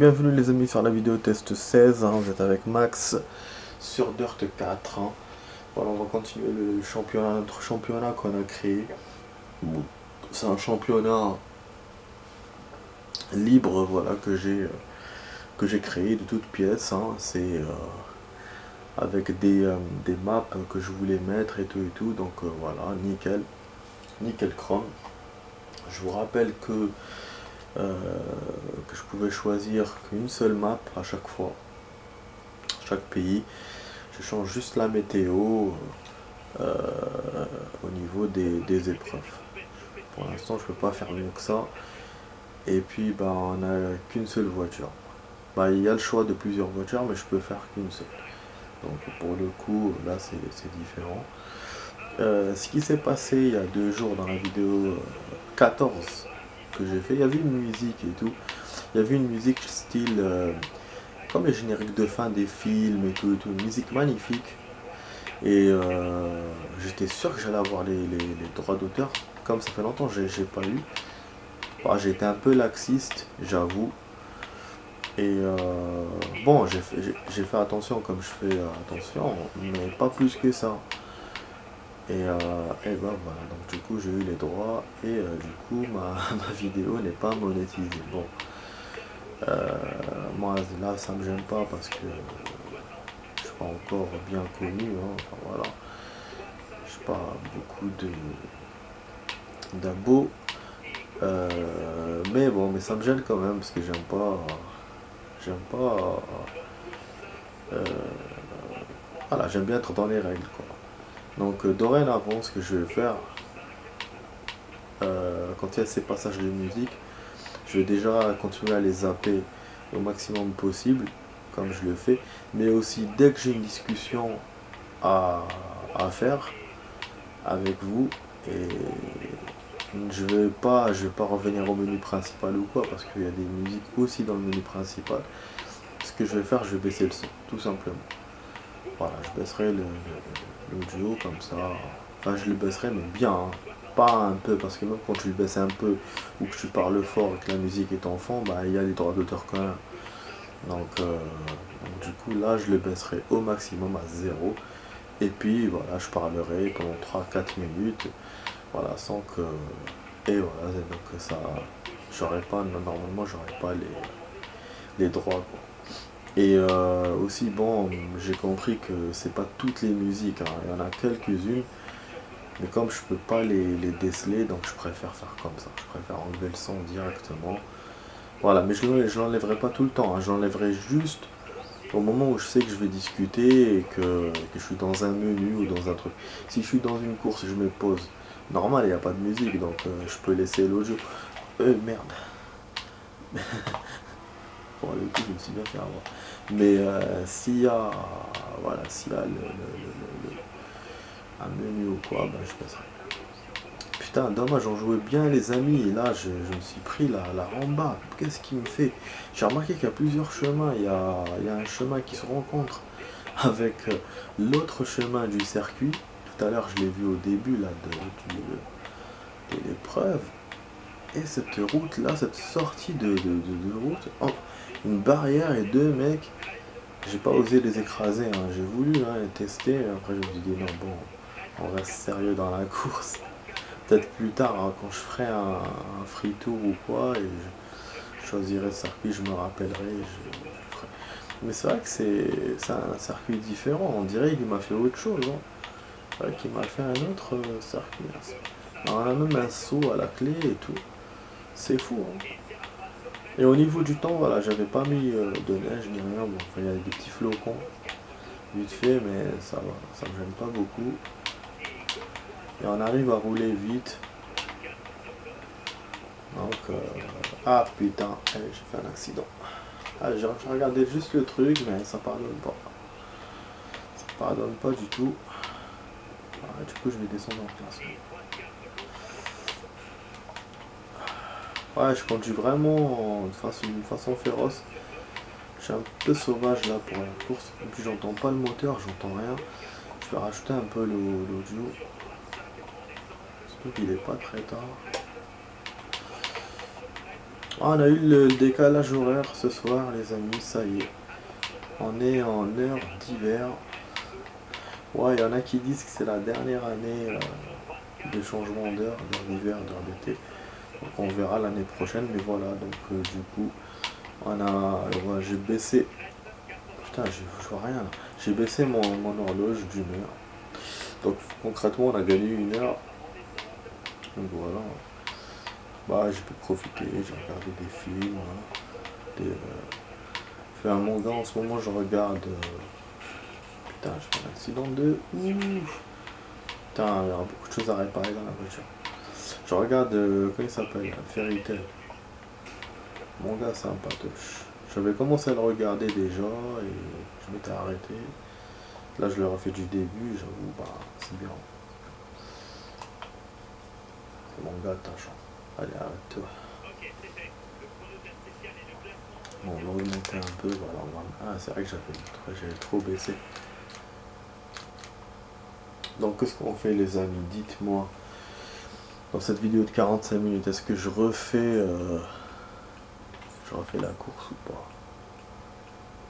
Bienvenue les amis sur la vidéo test 16, vous êtes avec Max sur Dirt 4. Voilà, on va continuer le championnat, notre championnat qu'on a créé. C'est un championnat libre, voilà, que j'ai créé de toutes pièces. C'est avec des maps que je voulais mettre et tout. Donc voilà, nickel chrome. Je vous rappelle que je pouvais choisir qu'une seule map à chaque fois, chaque pays. Je change juste la météo au niveau des épreuves. Pour l'instant, je peux pas faire mieux que ça. Et puis, bah, on n'a qu'une seule voiture. Bah, il y a le choix de plusieurs voitures, mais je peux faire qu'une seule. Donc, pour le coup, là, c'est différent. Ce qui s'est passé il y a 2 jours dans la vidéo 14 que j'ai fait, il y avait une musique et tout. Il y avait une musique style comme les génériques de fin des films et tout, une musique magnifique. Et j'étais sûr que j'allais avoir les droits d'auteur. Comme ça fait longtemps que j'ai pas eu. Bah, j'ai été un peu laxiste, j'avoue. Et bon, j'ai fait attention comme je fais attention, mais pas plus que ça. Et ben voilà, donc du coup j'ai eu les droits et du coup ma vidéo n'est pas monétisée. Bon, moi là ça me gêne pas parce que je suis pas encore bien connu, enfin voilà. J'ai pas beaucoup d'abos, mais bon, mais ça me gêne quand même parce que j'aime pas, voilà, j'aime bien être dans les règles quoi. Donc dorénavant, ce que je vais faire, quand il y a ces passages de musique, je vais déjà continuer à les zapper au maximum possible, comme je le fais, mais aussi dès que j'ai une discussion à faire avec vous, et je vais pas revenir au menu principal ou quoi, parce qu'il y a des musiques aussi dans le menu principal. Ce que je vais faire, je vais baisser le son, tout simplement. Voilà, je baisserai l'audio comme ça. Enfin, je le baisserai, mais bien, pas un peu, parce que même quand tu le baisses un peu ou que tu parles fort et que la musique est en fond, bah il y a les droits d'auteur quand même. Donc du coup, là, je le baisserai au maximum à 0. Et puis voilà, je parlerai pendant 3-4 minutes, voilà, sans que. Et voilà, donc ça. Normalement, j'aurais pas les droits, quoi. Et aussi, bon, j'ai compris que c'est pas toutes les musiques, il y en a quelques-unes, mais comme je peux pas les déceler, donc je préfère faire comme ça. Je préfère enlever le son directement. Voilà, mais je l'enlèverai pas tout le temps, je l'enlèverai juste au moment où je sais que je vais discuter et que je suis dans un menu ou dans un truc. Si je suis dans une course et je me pose, normal, il n'y a pas de musique, donc je peux laisser l'audio. Merde. Pour le coup, je me suis bien fait avoir. Mais s'il y a, voilà, s'il y a un menu ou quoi, ben je passerai. Putain, dommage, on jouait bien les amis, et là je me suis pris la ramba. Qu'est-ce qui me fait? J'ai remarqué qu'il y a plusieurs chemins, il y a un chemin qui se rencontre avec l'autre chemin du circuit. Tout à l'heure je l'ai vu au début là, de l'épreuve. Et cette route là, cette sortie de route, oh, une barrière et deux mecs, j'ai pas osé les écraser, j'ai voulu les tester, après je me suis dit non bon, on reste sérieux dans la course. Peut-être plus tard, quand je ferai un free tour ou quoi, et je choisirai le circuit, je me rappellerai. Je ferai. Mais c'est vrai que c'est un circuit différent, on dirait qu'il m'a fait autre chose. C'est vrai qu'il m'a fait un autre circuit. Alors, on a même un saut à la clé et tout. C'est fou. Et au niveau du temps, voilà, j'avais pas mis de neige ni rien. Bon, enfin, il y a des petits flocons, vite fait, mais ça va, ça me gêne pas beaucoup. Et on arrive à rouler vite. Donc, ah putain, j'ai fait un accident. Ah, j'ai regardé juste le truc, mais ça pardonne pas. Ça pardonne pas du tout. Ah, du coup, je vais descendre en classement. Ouais, je conduis vraiment d'une façon féroce. Je suis un peu sauvage là pour la course. Et puis, j'entends pas le moteur, j'entends rien. Je vais rajouter un peu l'audio. Surtout qu'il est pas très tard. Ah, on a eu le décalage horaire ce soir, les amis, ça y est. On est en heure d'hiver. Ouais, il y en a qui disent que c'est la dernière année de changement d'heure d'hiver, d'heure d'été. Donc on verra l'année prochaine, mais voilà, donc du coup, on a. Ouais, j'ai baissé. Putain, je vois rien là. J'ai baissé mon horloge d'une heure. Donc concrètement, on a gagné une heure. Donc voilà. Bah, j'ai pu profiter, j'ai regardé des films. Hein, je fais un manga en ce moment, je regarde. Putain, je fais un accident de ouf. Putain, il y aura beaucoup de choses à réparer dans la voiture. Je regarde, comment il s'appelle, Fairy Tail. Manga sympatoche. J'avais commencé à le regarder déjà et je m'étais arrêté. Là, je le refais du début, j'avoue, bah, c'est bien. Le manga attachant. Allez, arrête-toi. Bon, on va remonter un peu, voilà. Ah, c'est vrai que j'avais trop baissé. Donc, qu'est-ce qu'on fait, les amis? Dites-moi. Dans cette vidéo de 45 minutes, est-ce que je refais la course ou pas?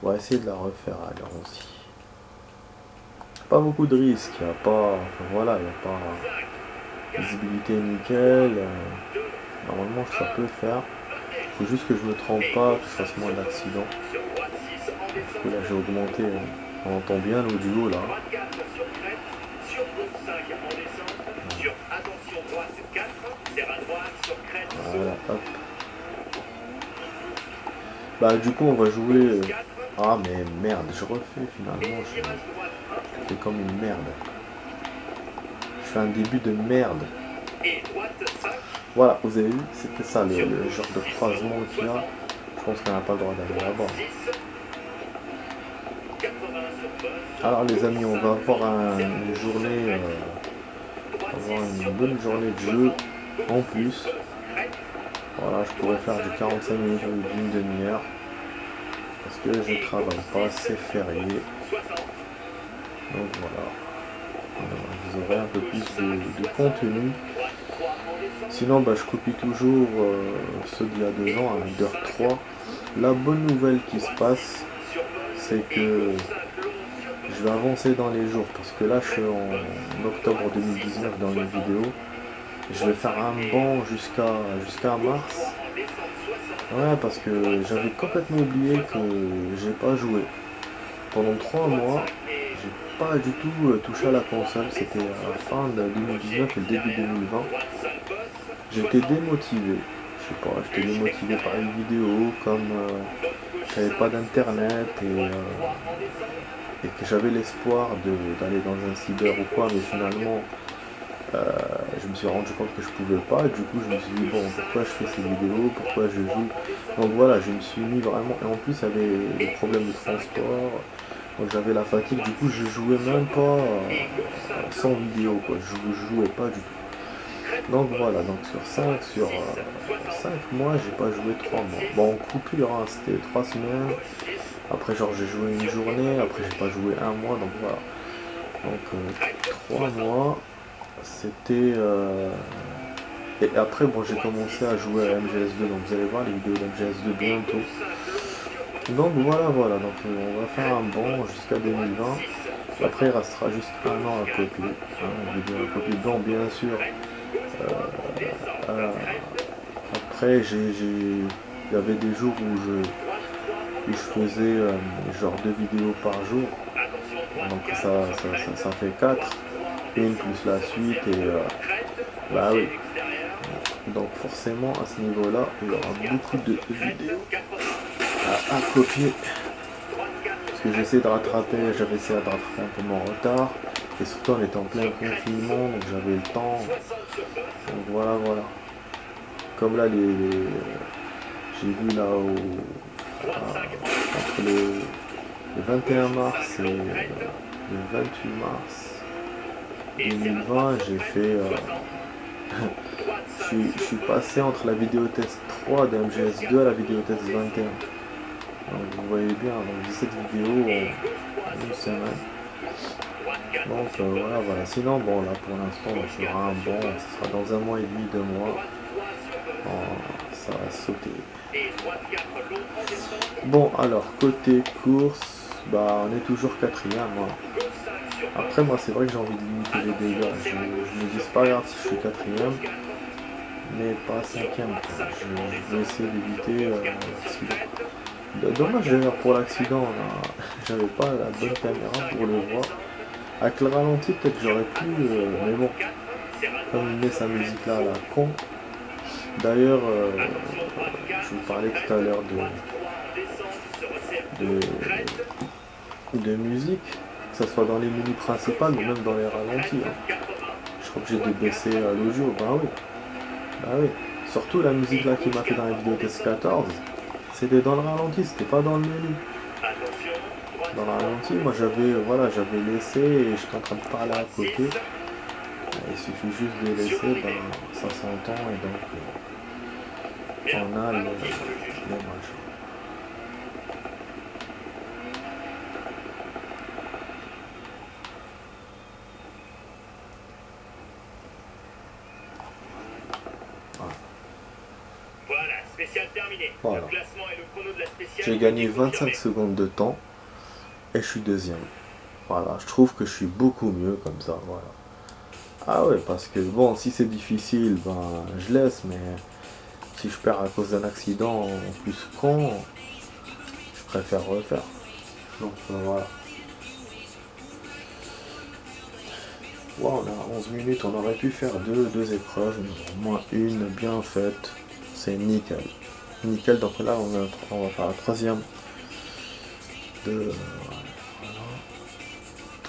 On va essayer de la refaire, allez, allons-y. Pas beaucoup de risques, il n'y a pas. Enfin, voilà, il n'y a pas. Visibilité nickel. Normalement, ça peut le faire. Il faut juste que je me trompe pas, que je fasse moins d'accidents. Du coup, là, j'ai augmenté. On entend bien l'audio là. Voilà, hop. Bah, du coup, on va jouer. Ah, mais merde, je refais finalement. Je fais comme une merde. Je fais un début de merde. Voilà, vous avez vu, c'était ça le genre de croisement qu'il y a. Je pense qu'on n'a pas le droit d'aller là-bas. Alors les amis, on va avoir une journée, une bonne journée de jeu en plus. Voilà, je pourrais faire du 45 minutes ou d'une demi-heure. Parce que je travaille pas, c'est férié. Donc voilà. Vous aurez un peu plus de contenu. Sinon, bah, je copie toujours ceux d'il y a 2 ans à Leader 3. La bonne nouvelle qui se passe, c'est que je vais avancer dans les jours. Parce que là, je suis en octobre 2019 dans les vidéos. Je vais faire un bond jusqu'à mars. Ouais, parce que j'avais complètement oublié que j'ai pas joué. Pendant 3 mois, j'ai pas du tout touché à la console. C'était à la fin de 2019 et le début 2020. J'étais démotivé. Je sais pas, j'étais démotivé par les vidéos, comme j'avais pas d'internet et que j'avais l'espoir d'aller dans un cyber ou quoi, mais finalement je me suis rendu compte que je pouvais pas. Du coup, je me suis dit, bon, pourquoi je fais ces vidéos, pourquoi je joue. Donc voilà, je me suis mis vraiment. Et en plus, il y avait des problèmes de transport. Donc j'avais la fatigue. Du coup, je jouais même pas sans vidéo, quoi. Je jouais pas du tout. Donc voilà, donc sur 5 mois, j'ai pas joué 3 mois. Bon, en coupure, hein, c'était 3 semaines. Après, genre, j'ai joué une journée. Après, j'ai pas joué un mois. Donc voilà. Donc 3 mois. C'était. Et après, bon, j'ai commencé à jouer à MGS2, donc vous allez voir les vidéos d'MGS2 bientôt. Donc voilà, donc on va faire un bond jusqu'à 2020. Et après, il restera juste un an à copier. Une vidéo à copier. Donc bien sûr, après, il y avait des jours où je faisais genre 2 vidéos par jour. Donc ça fait 4. Une plus la suite et bah oui. Donc forcément à ce niveau-là, il y aura beaucoup de vidéos à copier. Parce que j'avais essayé de rattraper un peu mon retard. Et surtout on était en plein confinement, donc j'avais le temps. Donc voilà. Comme là j'ai vu là entre le 21 mars et le 28 mars 2020, j'ai fait je suis passé entre la vidéo test 3 de MGS2 à la vidéo test 21. Donc vous voyez bien, donc 17 vidéos en une semaine. Donc voilà. Sinon, bon là pour l'instant, on fera un bon, ce sera dans 1 mois et demi, 2 mois. ça va sauter. Bon, alors, côté course, bah, on est toujours quatrième. Hein. Après, moi, c'est vrai que j'ai envie de limiter les dégâts. Je me dis, c'est pas grave si je suis quatrième, mais pas cinquième. Quoi. Je vais essayer d'éviter l'accident. Dommage d'ailleurs pour l'accident, là. J'avais pas la bonne caméra pour le voir. Avec le ralenti, peut-être j'aurais pu, mais bon, comme il met sa musique là, la con. D'ailleurs, je vous parlais tout à l'heure de musique, que ce soit dans les menus principales ou même dans les ralentis. Hein. Je crois que j'ai débaissé l'audio, bah oui. Bah oui. Surtout la musique là qui m'a fait dans la vidéo test 14, c'était dans le ralenti, c'était pas dans le menu. Dans le ralenti, moi j'avais laissé et j'étais en train de parler à côté. Il suffit juste de laisser, ben, ça s'entend et donc on a l'image. Voilà. J'ai gagné 25 secondes de temps et je suis deuxième. Voilà, je trouve que je suis beaucoup mieux comme ça, voilà. Ah ouais, parce que bon, si c'est difficile, ben je laisse, mais si je perds à cause d'un accident en plus con, je préfère refaire. Donc voilà. Wow, on a 11 minutes, on aurait pu faire deux épreuves, mais au moins une bien faite, c'est nickel. Nickel, donc là on va faire la troisième de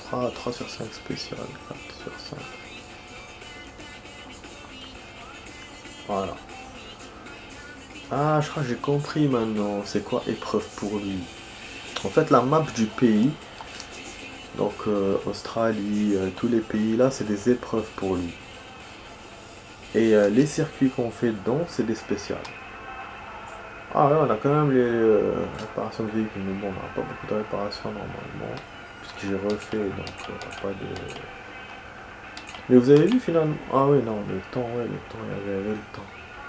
3 sur 5 spécial, 4 sur 5. Voilà. Ah, je crois que j'ai compris maintenant, c'est quoi épreuve pour lui. En fait, la map du pays, donc Australie, tous les pays là, c'est des épreuves pour lui. Et les circuits qu'on fait dedans, c'est des spéciales. Ah ouais, on a quand même les réparations de véhicules, mais bon, on n'a pas beaucoup de réparations normalement, puisque j'ai refait, donc pas de... Mais vous avez vu finalement... Ah oui, non, le temps, il y avait le temps.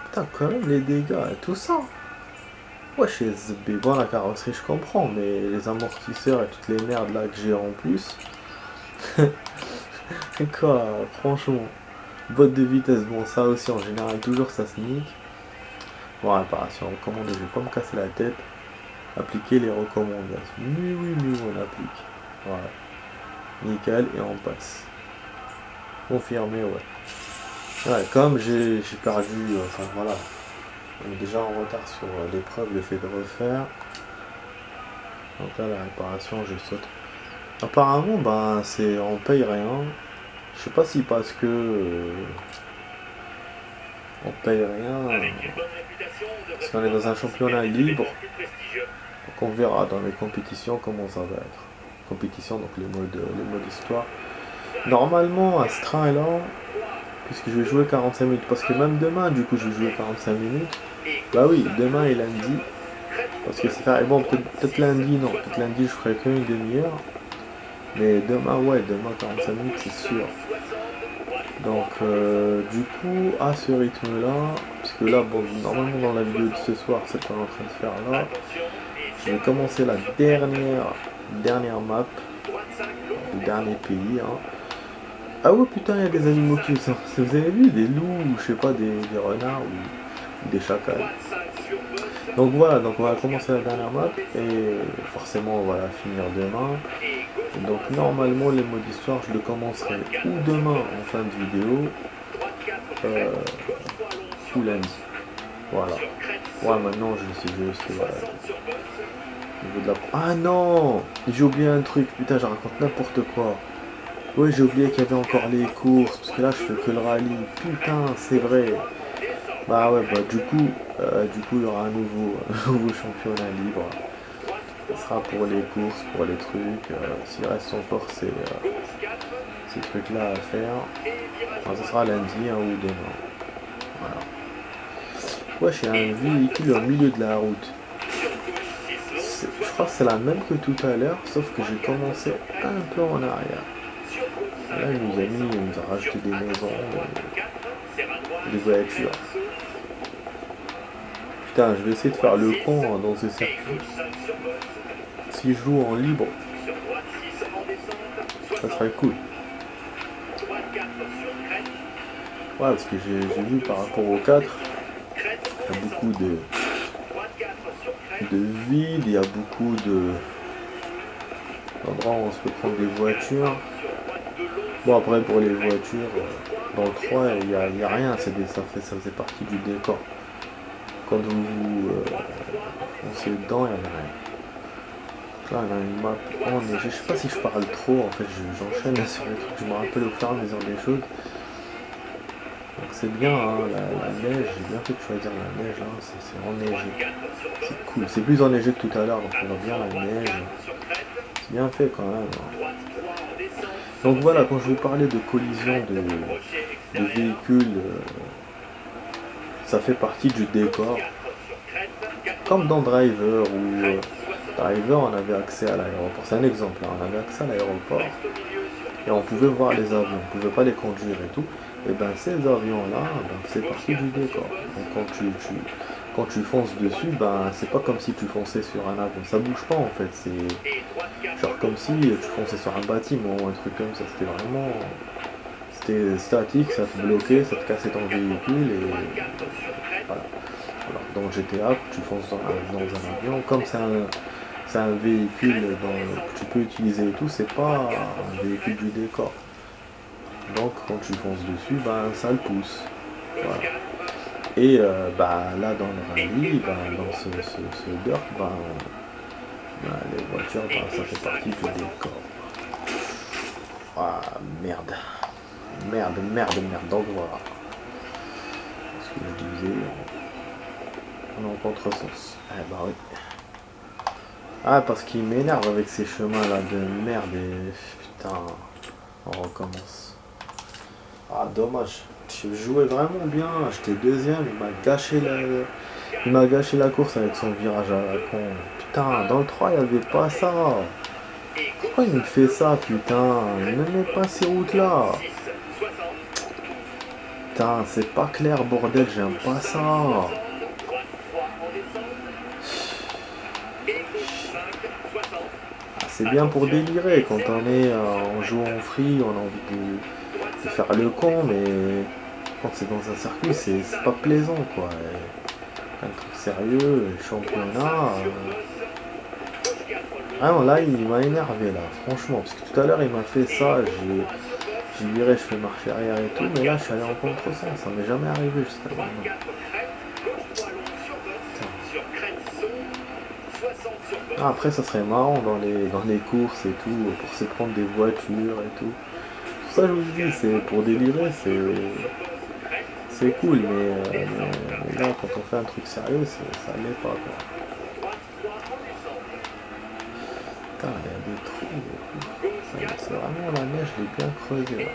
Putain, quand même, les dégâts et tout ça. Ouais, chez ZB, bon, la carrosserie, je comprends, mais les amortisseurs et toutes les merdes là que j'ai en plus... Quoi, franchement. Boîte de vitesse, bon, ça aussi, en général, toujours ça se nique. Bon, réparation recommandée, je vais pas me casser la tête. Appliquer les recommandations. Oui, on applique. Voilà. Nickel, et on passe. Confirmé, ouais. Ouais, comme j'ai perdu, enfin voilà. On est déjà en retard sur l'épreuve, le fait de refaire. Donc là, la réparation, je saute. Apparemment, ben, on paye rien. Je sais pas si parce que on paye rien. Parce qu'on est dans un championnat libre. Donc on verra dans les compétitions comment ça va être. Compétition, donc les modes histoire. Normalement, à ce train-là, puisque je vais jouer 45 minutes, parce que même demain, du coup, je vais jouer 45 minutes. Bah oui, demain et lundi. Parce que c'est fait. Bon, peut-être lundi, non. Peut-être lundi, je ferai qu'une demi-heure. Mais demain, ouais, demain 45 minutes, c'est sûr. Donc, du coup, à ce rythme-là, parce que là, bon, normalement, dans la vidéo de ce soir, c'est ce qu'on est en train de faire là. Je vais commencer la dernière map. Le dernier pays, hein. Ah ouais, putain, il y a des animaux qui sortent. Vous avez vu des loups, ou je sais pas, des renards ou des chacals. Donc voilà, donc on va commencer la dernière map et forcément on va la finir demain. Et donc normalement les modes d'histoire je le commencerai ou demain en fin de vidéo ou lundi. Voilà. Ouais, maintenant je sais voilà. Au niveau de la... Ah non, j'ai oublié un truc, putain, je raconte n'importe quoi. Ouais, j'ai oublié qu'il y avait encore les courses, parce que là je fais que le rallye. Putain, c'est vrai. Bah ouais, bah du coup il y aura un nouveau championnat libre. Ce sera pour les courses, pour les trucs. S'il reste encore ces trucs-là à faire, enfin, ce sera lundi hein, ou demain. Voilà. Ouais, j'ai un véhicule au milieu de la route. Je crois que c'est la même que tout à l'heure, sauf que j'ai commencé un peu en arrière. Là, il nous a rajouté des maisons, des voitures. Putain, je vais essayer de faire le con dans ce circuit. Si je joue en libre, ça serait cool. Ouais, parce que j'ai vu par rapport au 4, il y a beaucoup de vide, il y a beaucoup d'endroits où on se peut prendre des voitures. Bon, après, pour les voitures, dans le 3, il n'y a rien, ça faisait partie du décor. Quand vous foncez dedans, il n'y a rien. Là, on a une map enneigée. Je sais pas si je parle trop, en fait, j'enchaîne sur les trucs, je me rappelle au fur et à mesure des choses. Donc c'est bien, hein, la neige, j'ai bien fait de choisir la neige, là, c'est enneigé. C'est cool, c'est plus enneigé que tout à l'heure, donc on a bien la neige. C'est bien fait quand même. Hein. Donc voilà, quand je vous parlais de collision de véhicules, ça fait partie du décor. Comme dans Driver, où Driver, on avait accès à l'aéroport. C'est un exemple, hein, on avait accès à l'aéroport et on pouvait voir les avions, on ne pouvait pas les conduire et tout. Et ben ces avions-là, ben, c'est partie du décor. Donc quand tu fonces dessus, ben c'est pas comme si tu fonçais sur un avion. Ça bouge pas en fait. C'est genre comme si tu fonçais sur un bâtiment ou un truc comme ça. C'était vraiment. C'était statique, ça te bloquait, ça te cassait ton véhicule et voilà. Alors dans GTA, quand tu fonces dans un avion, comme c'est un véhicule que tu peux utiliser et tout, c'est pas un véhicule du décor. Donc quand tu fonces dessus, ben ça le pousse. Voilà. Et bah, là dans le rallye, ben, dans ce dirt, les voitures, ça fait partie du décor. Ah merde. Merde. Donc voilà. Ce que je disais, on est en contresens. Eh bah oui. Ah, parce qu'il m'énerve avec ces chemins là de merde et putain, on recommence. Ah dommage, je jouais vraiment bien, j'étais deuxième, il m'a gâché la course avec son virage à la con. Putain, dans le 3 il n'y avait pas ça. Pourquoi il me fait ça, putain? Il ne met pas ces routes là. Putain, c'est pas clair, bordel, j'aime pas ça. Ah, c'est bien pour délirer quand on joue en free, on a envie de faire le con, mais quand c'est dans un circuit, c'est pas plaisant quoi. Et un truc sérieux, championnat. Ah non, là il m'a énervé là, franchement, parce que tout à l'heure il m'a fait ça, j'ai viré, je fais marche arrière et tout, mais là je suis allé en contresens, ça m'est jamais arrivé jusqu'à maintenant. Ah, après ça serait marrant dans les courses et tout, pour se prendre des voitures et tout. Tout ça je vous dis, c'est pour délirer, c'est cool, mais là quand on fait un truc sérieux, ça l'est pas quoi. Putain, il y a des trous. C'est vraiment la neige, je l'ai bien creusée là.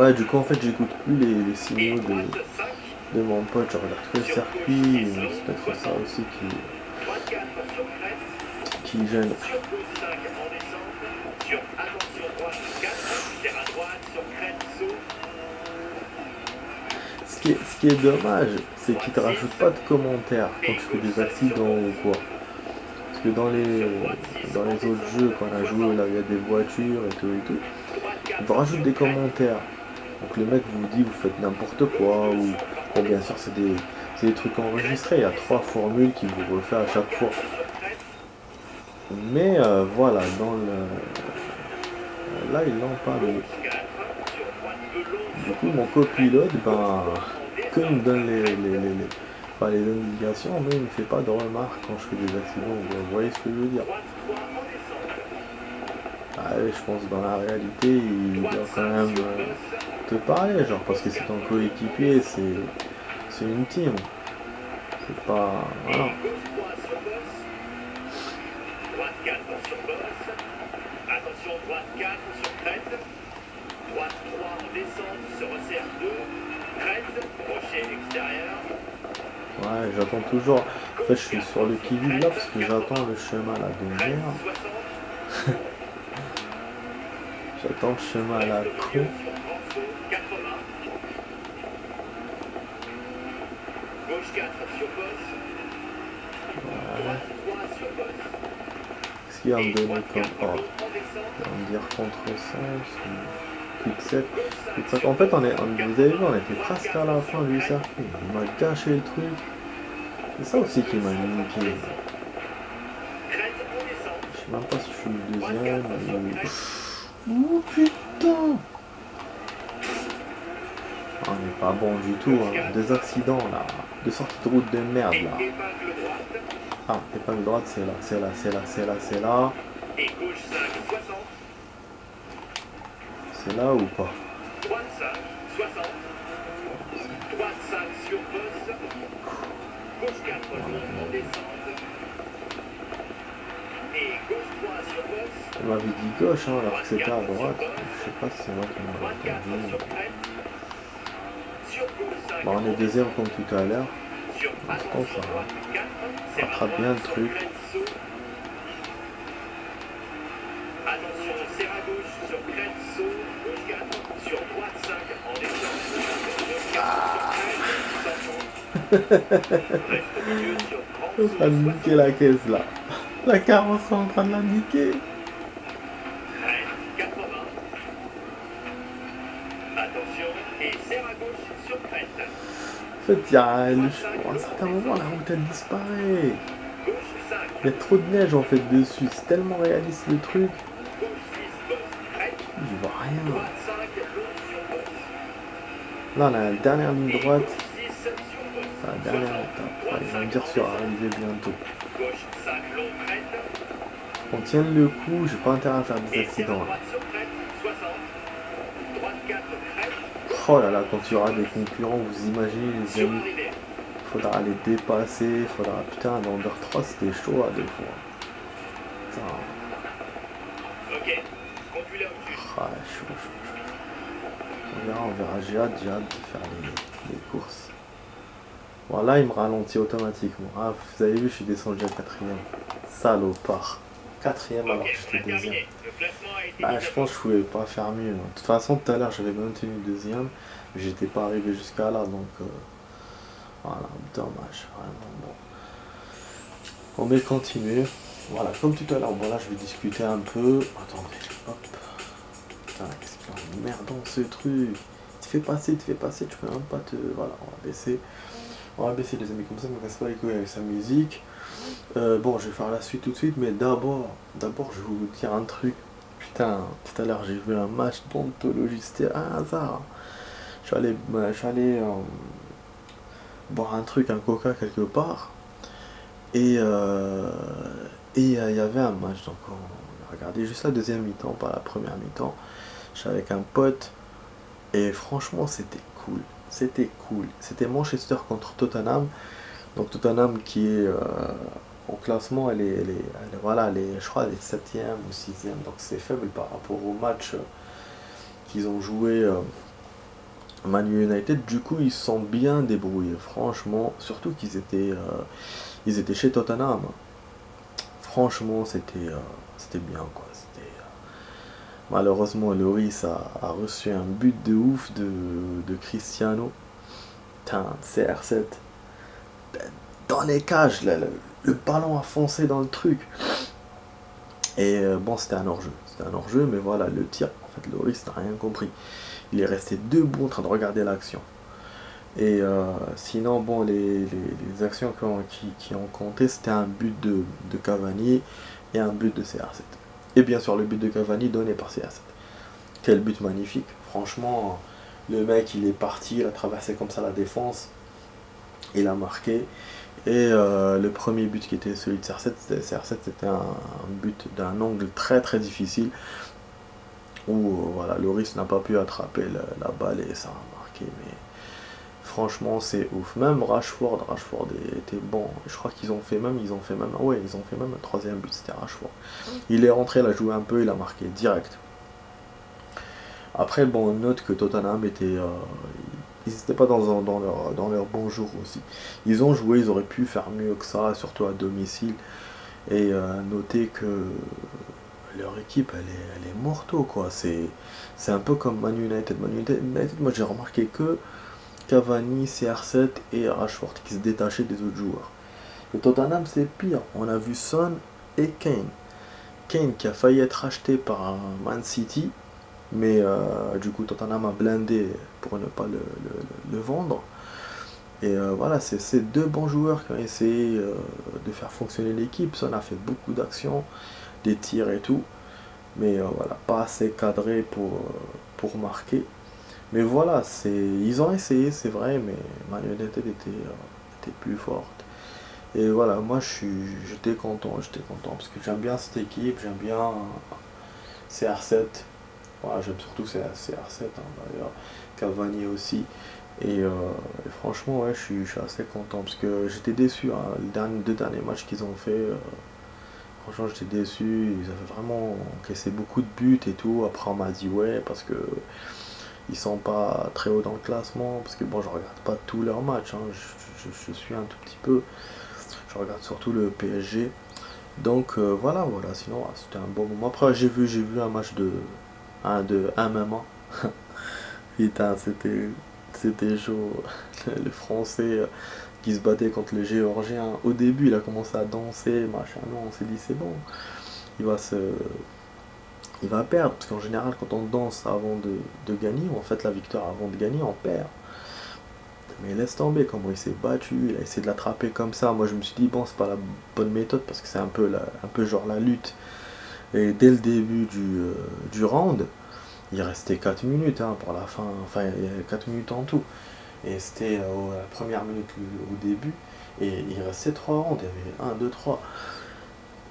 Ouais, du coup en fait j'écoute plus les signaux de mon pote, je regarde que le circuit, c'est peut-être ça aussi qui gêne. Ce qui est dommage, c'est qu'ils te rajoutent pas de commentaires quand tu fais des accidents ou quoi. Parce que dans les autres jeux, quand on a joué, là il y a des voitures et tout, ils vous rajoutent des commentaires. Donc le mec vous dit vous faites n'importe quoi, ou bon, bien sûr c'est des trucs enregistrés, il y a 3 formules qui vous refait à chaque fois. Mais voilà, là ils l'ont pas mis. Du coup mon copilote, comme il me donne les indications, mais il ne me fait pas de remarques quand je fais des accidents, vous voyez ce que je veux dire. Ah ouais, je pense que dans la réalité, il doit quand même te parler, genre, parce que c'est ton coéquipier, c'est une team. C'est pas... Voilà. Ouais, j'attends toujours. En fait, je suis sur le qui-vive là parce que j'attends le chemin là de merde. J'attends le chemin à la con. Voilà. Qu'est-ce qu'il va me donner comme or? Il va me dire contre-sens, coup de 7, coup de 5. En fait, vous avez vu, on était presque à la fin du circuit. Il m'a gâché le truc. C'est ça aussi qui m'a niqué. Je sais même pas si je suis le deuxième ou... Oh putain! On n'est pas bon du tout, hein. Des accidents là, de sortie de route de merde là. Ah, épingle droite, c'est là, c'est là, c'est là, c'est là, c'est là. C'est là ou pas? On m'avait dit gauche, hein, alors que c'était à droite. Je sais pas si c'est moi qui m'avais entendu. Bon, on est deuxième comme tout à l'heure. Pour l'instant, ça rattrape bien le truc. On est en train de niquer la caisse là. La carrosse est en train de la niquer. En fait, il y a à un certain moment la route elle disparaît. Il y a trop de neige en fait dessus. C'est tellement réaliste le truc. Je vois rien. Là on a la dernière ligne droite. La dernière étape. Ils vont me dire sur arriver bientôt. On tient le coup, j'ai pas intérêt à faire des accidents là. Oh là là, quand il y aura des concurrents, vous imaginez les amis, faudra les dépasser, faudra... Putain, dans Under 3 c'était chaud à deux fois. Putain. Ah, chaud. On verra, j'ai hâte de faire les courses. Voilà, il me ralentit automatiquement. Ah, vous avez vu, je suis descendu à 4ème. Salopard. 4ème alors que j'étais deuxième. Ah, je pense que je pouvais pas faire mieux. De toute façon, tout à l'heure, j'avais maintenu deuxième. Mais j'étais pas arrivé jusqu'à là, donc... voilà, dommage. Vraiment, bon. On va continuer. Voilà, comme tout à l'heure, bon là, je vais discuter un peu. Attendez, hop. Putain, qu'est-ce qu'il y a emmerdant ce truc. Tu fais passer, tu peux même pas te... Voilà, on va baisser. On va baisser les amis, comme ça, ne me casse pas les couilles avec sa musique. Bon, je vais faire la suite tout de suite, mais d'abord, je vais vous dire un truc. Putain, tout à l'heure, j'ai vu un match d'ontologie, c'était un hasard. Je suis allé boire un truc, un coca quelque part, et il y avait un match, donc on a regardé juste la deuxième mi-temps, pas la première mi-temps. J'étais avec un pote, et franchement, c'était cool. C'était Manchester contre Tottenham. Donc Tottenham qui est au classement, voilà, je crois, elle est 7ème ou 6ème. Donc c'est faible par rapport au match qu'ils ont joué Man United. Du coup, ils se sont bien débrouillés, franchement. Surtout qu'ils étaient chez Tottenham. Franchement, c'était bien, quoi. Malheureusement, Lloris a reçu un but de ouf de Cristiano. Putain, CR7. Dans les cages, là, le ballon a foncé dans le truc. Et bon, c'était un hors-jeu. Mais voilà, le tir, en fait, Lloris n'a rien compris. Il est resté debout en train de regarder l'action. Et sinon, bon, les actions qui ont compté, c'était un but de Cavani et un but de CR7. Et bien sûr, le but de Cavani donné par CR7. Quel but magnifique. Franchement, le mec, il est parti, il a traversé comme ça la défense. Il a marqué. Et le premier but qui était celui de CR7, c'était un but d'un angle très très difficile. Où voilà, Lloris n'a pas pu attraper la balle et ça a marqué. Mais franchement, c'est ouf. Même Rashford était bon. Je crois qu'ils ont fait même un troisième but, c'était Rashford. Il est rentré, il a joué un peu, il a marqué direct. Après, bon, on note que Tottenham était... ils n'étaient pas dans leur bon jour aussi. Ils ont joué, ils auraient pu faire mieux que ça, surtout à domicile. Et noter que leur équipe, elle est morto, quoi. C'est un peu comme Man United. Man United, moi j'ai remarqué que Cavani, CR7 et Rashford qui se détachaient des autres joueurs. Le Tottenham, c'est pire. On a vu Son et Kane. Kane qui a failli être acheté par un Man City, mais du coup Tottenham a blindé pour ne pas le vendre. Et voilà, c'est ces deux bons joueurs qui ont essayé de faire fonctionner l'équipe. Son a fait beaucoup d'actions, des tirs et tout, mais voilà, pas assez cadré pour marquer. Mais voilà, ils ont essayé, c'est vrai, mais Man United était plus forte. Et voilà, moi j'étais content, parce que j'aime bien cette équipe, j'aime bien CR7. Voilà, j'aime surtout CR7 hein, d'ailleurs, Cavani aussi. Et franchement, ouais, je suis assez content parce que j'étais déçu. Hein, les deux derniers matchs qu'ils ont fait, franchement, j'étais déçu. Ils avaient vraiment encaissé beaucoup de buts et tout. Après, on m'a dit ouais, parce que ils sont pas très haut dans le classement. Parce que bon, je regarde pas tous leurs matchs. Hein, je suis un tout petit peu. Je regarde surtout le PSG. Donc voilà. Sinon, c'était un bon moment. Après, j'ai vu un match de MMA. Putain, c'était chaud. Le Français qui se battait contre le Géorgien. Au début, il a commencé à danser, machin. Non, on s'est dit c'est bon. Il va se, il va perdre parce qu'en général, quand on danse avant de gagner, ou en fait la victoire avant de gagner, on perd. Mais laisse tomber comment il s'est battu, il a essayé de l'attraper comme ça. Moi, je me suis dit bon, c'est pas la bonne méthode parce que c'est un peu genre la lutte. Et dès le début du round, il restait 4 minutes hein, pour la fin, enfin il y avait 4 minutes en tout. Et c'était la première minute au début. Et il restait 3 rounds, il y avait 1, 2, 3.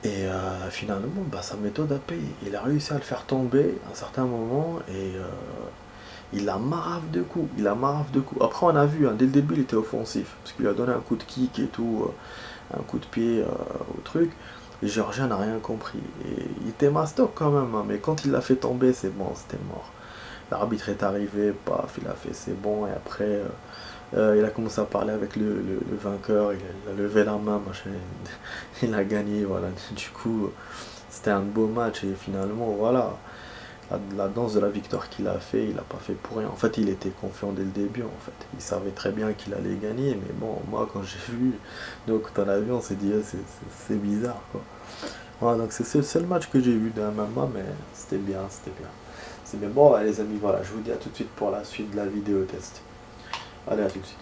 Et finalement, bah, sa méthode a payé. Il a réussi à le faire tomber à un certain moment et il a marave de coups. Après, on a vu, hein, dès le début, il était offensif. Parce qu'il a donné un coup de kick et tout, un coup de pied au truc. Le Géorgien n'a rien compris. Et il était mastoc quand même, hein, mais quand il l'a fait tomber, c'est bon, c'était mort. L'arbitre est arrivé, paf, il a fait c'est bon, et après il a commencé à parler avec le vainqueur, il a levé la main, machin, il a gagné, voilà. Du coup, c'était un beau match, et finalement, voilà, la danse de la victoire qu'il a fait, il l'a pas fait pour rien. En fait, il était confiant dès le début, en fait. Il savait très bien qu'il allait gagner, mais bon, moi, quand j'ai vu, donc quand on a vu, on s'est dit, c'est bizarre, quoi. Voilà, donc c'est le seul match que j'ai vu d'un MMA, mais c'était bien, c'était bien. C'est bien. Bon, les amis, voilà, je vous dis à tout de suite pour la suite de la vidéo test. Allez, à tout de suite.